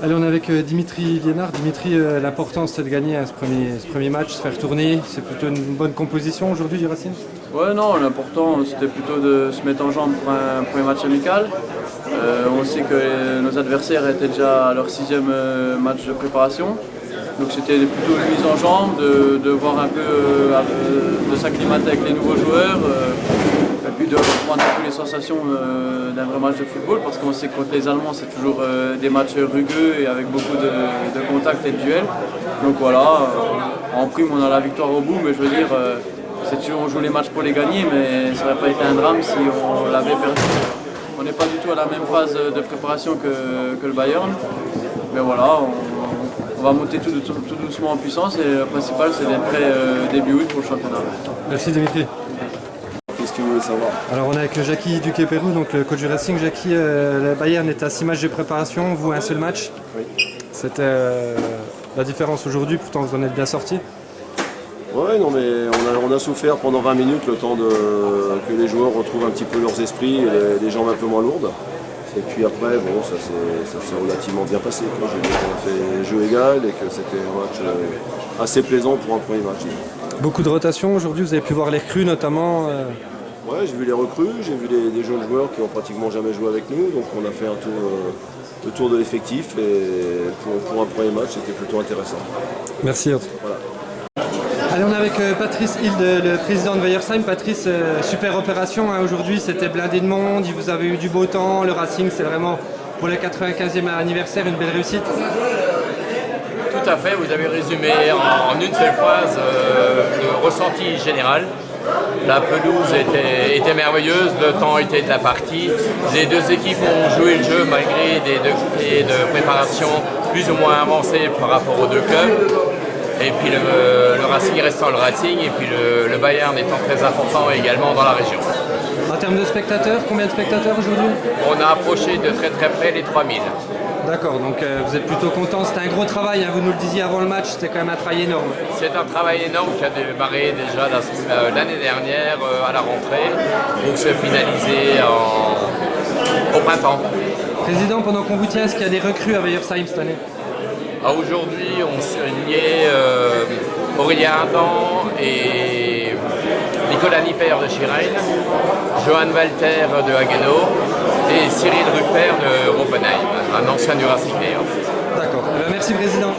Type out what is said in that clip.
Allez, on est avec Dimitri Liénard. Dimitri, l'important c'était de gagner ce premier match, se faire tourner. C'est plutôt une bonne composition aujourd'hui du Racing? Ouais, non, l'important c'était plutôt de se mettre en jambe pour un premier match amical. On sait que nos adversaires étaient déjà à leur 6e match de préparation. Donc c'était plutôt une mise en jambe, de voir un peu, de s'acclimater avec les nouveaux joueurs. Et puis de reprendre un peu les sensations d'un vrai match de football, parce qu'on sait que contre les Allemands c'est toujours des matchs rugueux et avec beaucoup de contacts et de duels. Donc voilà, en prime on a la victoire au bout, mais je veux dire, c'est sûr on joue les matchs pour les gagner, mais ça n'aurait pas été un drame si on l'avait perdu. On n'est pas du tout à la même phase de préparation que le Bayern, mais voilà, on va monter tout doucement en puissance et le principal c'est d'être prêt début août pour le championnat. Merci Dimitri. Qu'est-ce que tu voulais savoir? Alors on est avec Jackie Duquet-Pérou, donc le coach du Racing. Jackie, le Bayern est à 6 matchs de préparation, vous un seul match. Oui. C'était la différence aujourd'hui, pourtant vous en êtes bien sorti. Ouais, non, mais on a souffert pendant 20 minutes le temps que les joueurs retrouvent un petit peu leurs esprits et les jambes un peu moins lourdes. Et puis après, bon, ça s'est relativement bien passé. Je veux dire qu'on a fait jeu égal et que c'était un match assez plaisant pour un premier match. Beaucoup de rotation aujourd'hui, vous avez pu voir les recrues notamment. Ouais, j'ai vu les recrues, j'ai vu des jeunes joueurs qui ont pratiquement jamais joué avec nous, donc on a fait le tour de l'effectif et pour un premier match, c'était plutôt intéressant. Merci. Voilà. Allez, on est avec Patrice Hild, le président de Weiersheim. Patrice, super opération hein, aujourd'hui, c'était blindé de monde, vous avez eu du beau temps, le Racing c'est vraiment pour le 95e anniversaire une belle réussite. Tout à fait, vous avez résumé en une seule phrase le ressenti général. La pelouse était merveilleuse, le temps était de la partie. Les deux équipes ont joué le jeu malgré des degrés de préparation plus ou moins avancés par rapport aux deux clubs. Et puis le Racing restant le Racing, et puis le Bayern étant très important également dans la région. En termes de spectateurs, combien de spectateurs aujourd'hui? On a approché de très très près les 3000. D'accord, donc vous êtes plutôt content. C'était un gros travail, hein, vous nous le disiez avant le match, c'était quand même un travail énorme. C'est un travail énorme qui a démarré déjà l'année dernière à la rentrée, pour se finaliser au printemps. Président, pendant qu'on vous tient, est-ce qu'il y a des recrues à Weiersheim cette année? Aujourd'hui, on signait Aurélien Adam et Nicolas Nipper de Schirheim, Johan Walter de Haguenau et Cyril Rupert de Roppenheim, un ancien du Racing d'ailleurs. D'accord, merci Président.